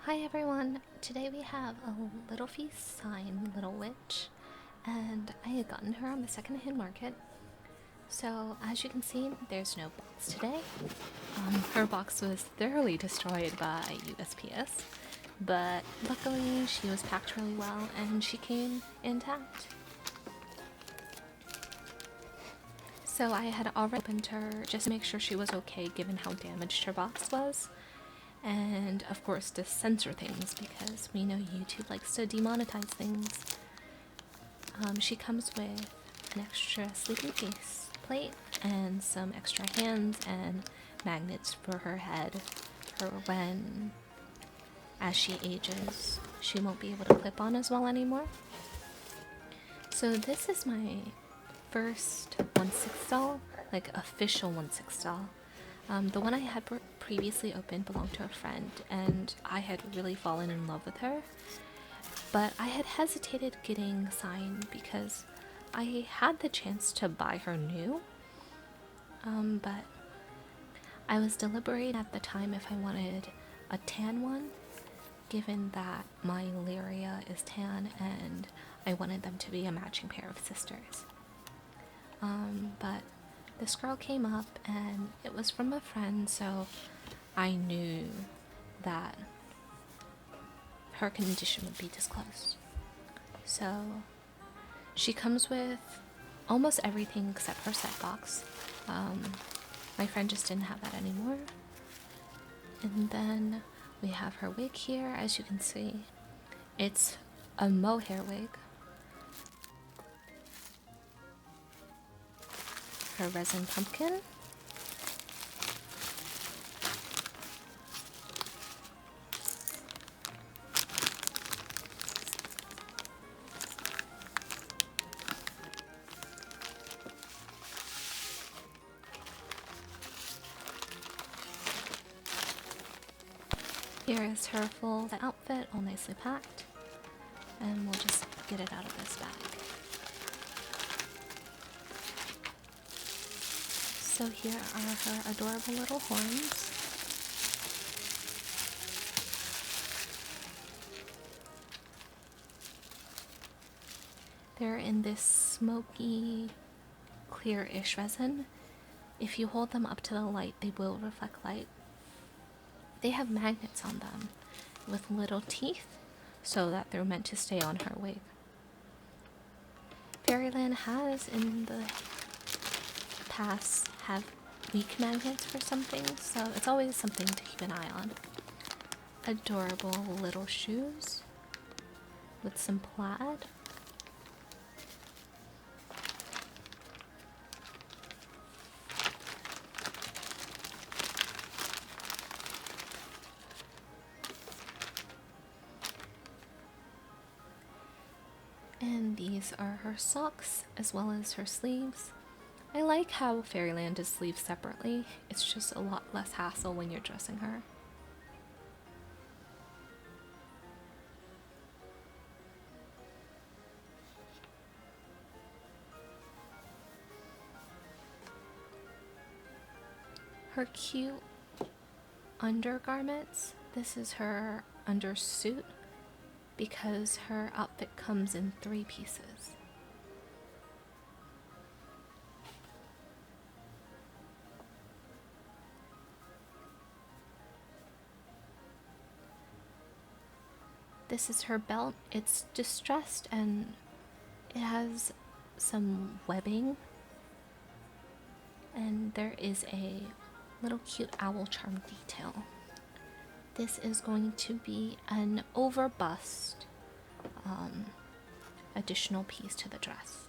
Hi everyone! Today we have a LittleFee Cygne Little Witch, and I had gotten her on the secondhand market. So as you can see, there's no box today. Her box was thoroughly destroyed by USPS, but luckily she was packed really well and she came intact. So I had already opened her just to make sure she was okay given how damaged her box was. And of course to censor things because we know YouTube likes to demonetize things. She comes with an extra sleeping case plate and some extra hands and magnets for her head for when, as she ages, she won't be able to clip on as well anymore. So this is my first 1/6 doll, like official 1/6 doll. The one I had previously opened belonged to a friend, and I had really fallen in love with her. But I had hesitated getting Cygne because I had the chance to buy her new. But I was deliberating at the time if I wanted a tan one, given that my Liria is tan and I wanted them to be a matching pair of sisters. But this girl came up and it was from a friend, so I knew that her condition would be disclosed. So she comes with almost everything except her set box. My friend just didn't have that anymore. And then we have her wig here, as you can see. It's a mohair wig. Her resin pumpkin. Here is her full outfit, all nicely packed. And we'll just get it out of this bag. So here are her adorable little horns. They're in this smoky, clear-ish resin. If you hold them up to the light, they will reflect light. They have magnets on them with little teeth so that they're meant to stay on her wig. Fairyland has in the past have weak magnets for some things, so it's always something to keep an eye on. Adorable little shoes with some plaid. And these are her socks as well as her sleeves. I like how Fairyland is sleeved separately. It's just a lot less hassle when you're dressing her. Her cute undergarments. This is her undersuit because her outfit comes in 3 pieces. This is her belt. It's distressed and it has some webbing. And there is a little cute owl charm detail. This is going to be an overbust additional piece to the dress.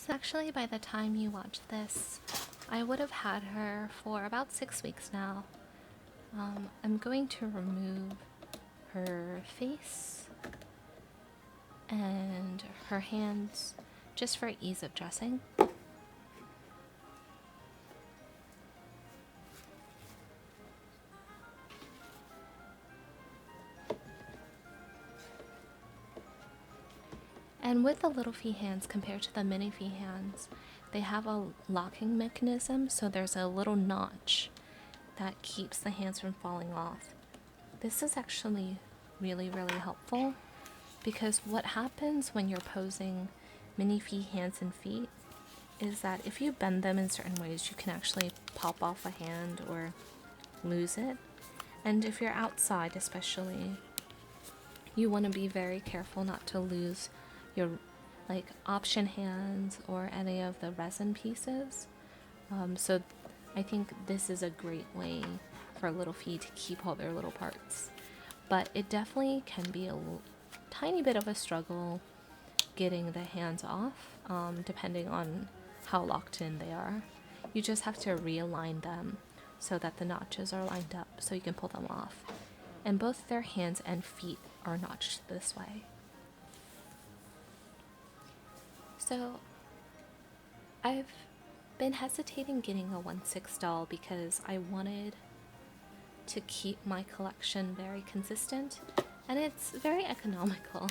So actually, by the time you watch this, I would have had her for about 6 weeks now. I'm going to remove her face and her hands just for ease of dressing. And with the LittleFee hands compared to the MiniFee hands, they have a locking mechanism, so there's a little notch that keeps the hands from falling off. This is actually really helpful, because what happens when you're posing MiniFee hands and feet is that if you bend them in certain ways, you can actually pop off a hand or lose it. And if you're outside especially, you want to be very careful not to lose your option hands or any of the resin pieces. So I think this is a great way for LittleFee to keep all their little parts. But it definitely can be a tiny bit of a struggle getting the hands off, depending on how locked in they are. You just have to realign them so that the notches are lined up so you can pull them off. And both their hands and feet are notched this way. So I've been hesitating getting a 1/6 doll because I wanted to keep my collection very consistent, and it's very economical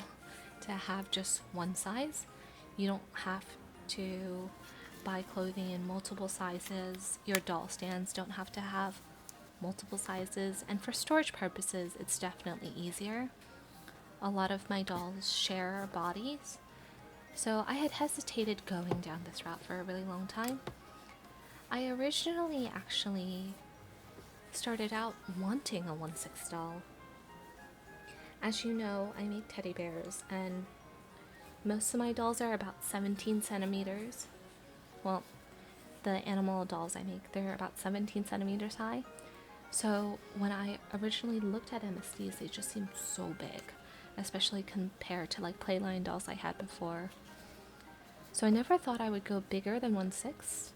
to have just one size. You don't have to buy clothing in multiple sizes. Your doll stands don't have to have multiple sizes, and for storage purposes it's definitely easier. A lot of my dolls share bodies, so I had hesitated going down this route for a really long time. I originally actually started out wanting a 1/6 doll. As you know, I make teddy bears, and most of my dolls are about 17 centimeters. Well, the animal dolls I make, they're about 17 centimeters high. So when I originally looked at MSDs, they just seemed so big, especially compared to Playline dolls I had before. So I never thought I would go bigger than 1/6,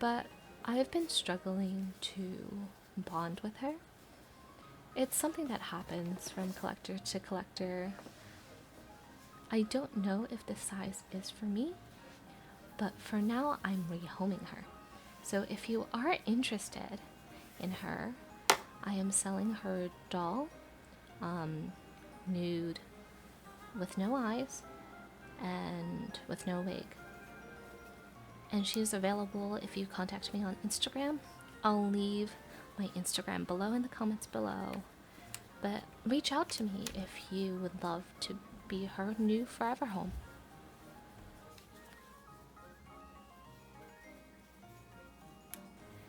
but I've been struggling to bond with her. It's something that happens from collector to collector. I don't know if this size is for me, but for now I'm rehoming her. So if you are interested in her, I am selling her doll, nude, with no eyes, and with no wig. And she is available if you contact me on Instagram. I'll leave my Instagram below in the comments below. But reach out to me if you would love to be her new forever home.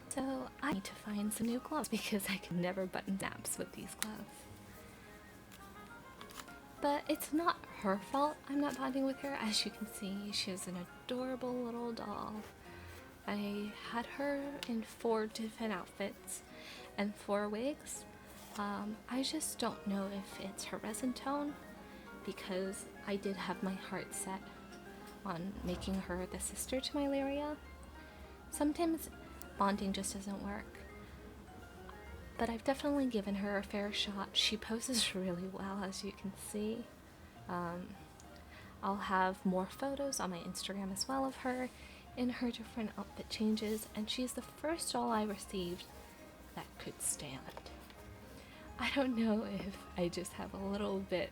So I need to find some new gloves because I can never button snaps with these gloves. But it's not her fault I'm not bonding with her. As you can see, she is an adorable little doll. I had her in 4 different outfits and 4 wigs. I just don't know if it's her resin tone, because I did have my heart set on making her the sister to my Liria. Sometimes bonding just doesn't work, but I've definitely given her a fair shot. She poses really well, as you can see. I'll have more photos on my Instagram as well of her in her different outfit changes, and she's the first doll I received that could stand. I don't know if I just have a little bit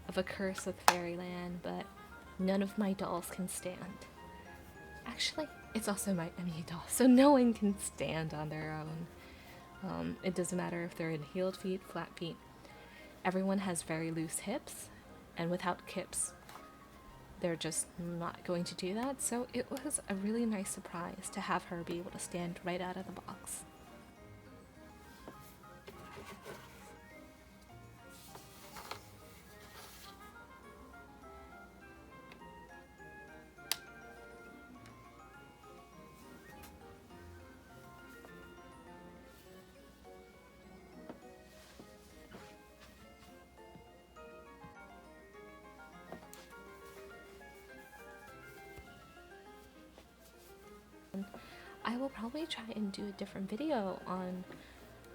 of a curse with Fairyland, but none of my dolls can stand. Actually, it's also my Emmy doll, so no one can stand on their own. It doesn't matter if they're in heeled feet, flat feet. Everyone has very loose hips, and without hips, they're just not going to do that. So it was a really nice surprise to have her be able to stand right out of the box. I will probably try and do a different video on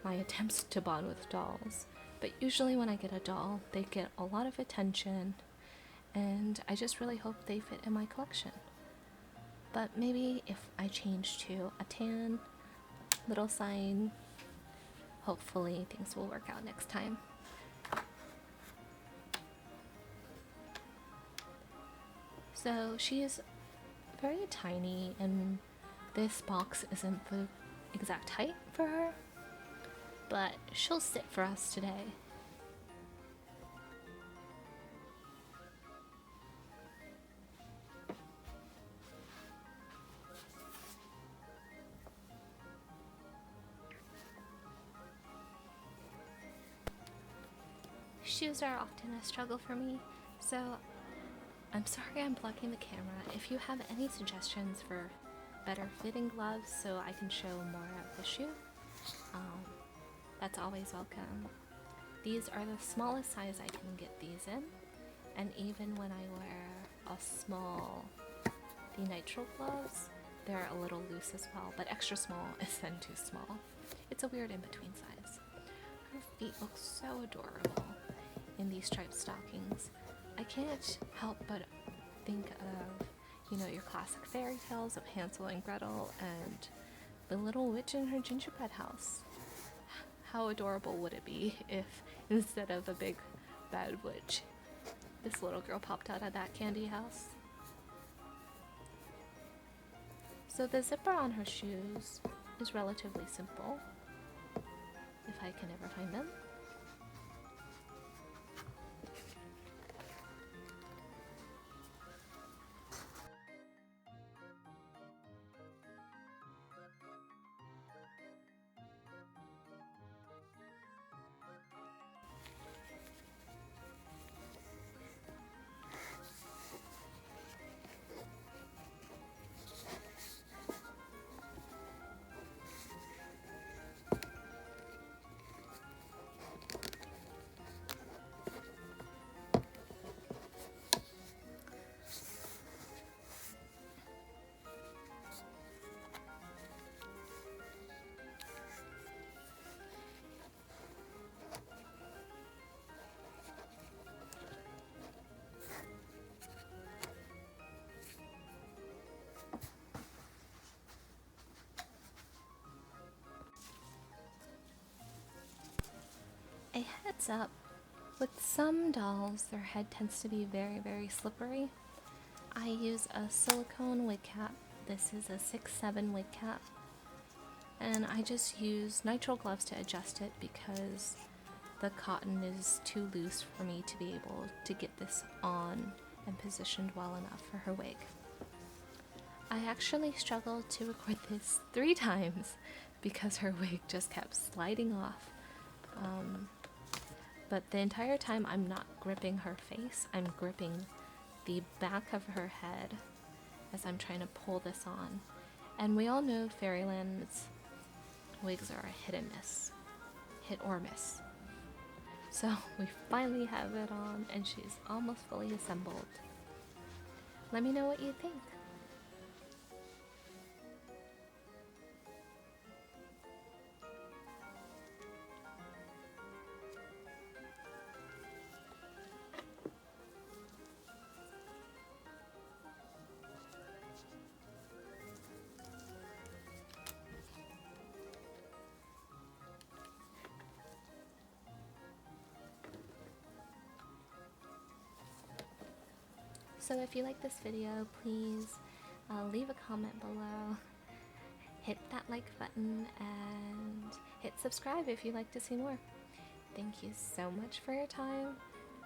my attempts to bond with dolls. But usually when I get a doll, they get a lot of attention, and I just really hope they fit in my collection. But maybe if I change to a tan little Cygne, hopefully things will work out next time. So she is very tiny, and this box isn't the exact height for her, but she'll sit for us today. Shoes are often a struggle for me, so I'm sorry I'm blocking the camera. If you have any suggestions for better fitting gloves so I can show more of the shoe, that's always welcome. These are the smallest size I can get these in, and even when I wear a small, the nitrile gloves, they're a little loose as well, but extra small is then too small. It's a weird in-between size. Her feet look so adorable in these striped stockings. I can't help but think of, you know, your classic fairy tales of Hansel and Gretel and the little witch in her gingerbread house. How adorable would it be if, instead of a big bad witch, this little girl popped out of that candy house? So the zipper on her shoes is relatively simple, if I can ever find them. A heads up, with some dolls, their head tends to be very, very slippery. I use a silicone wig cap. This is a 6'7" wig cap. And I just use nitrile gloves to adjust it because the cotton is too loose for me to be able to get this on and positioned well enough for her wig. I actually struggled to record this 3 times because her wig just kept sliding off. But the entire time I'm not gripping her face, I'm gripping the back of her head as I'm trying to pull this on. And we all know Fairyland's wigs are a hit and miss. Hit or miss. So we finally have it on and she's almost fully assembled. Let me know what you think. So if you like this video, please leave a comment below, hit that like button, and hit subscribe if you'd like to see more. Thank you so much for your time,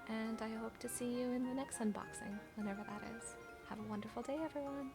and I hope to see you in the next unboxing, whenever that is. Have a wonderful day, everyone!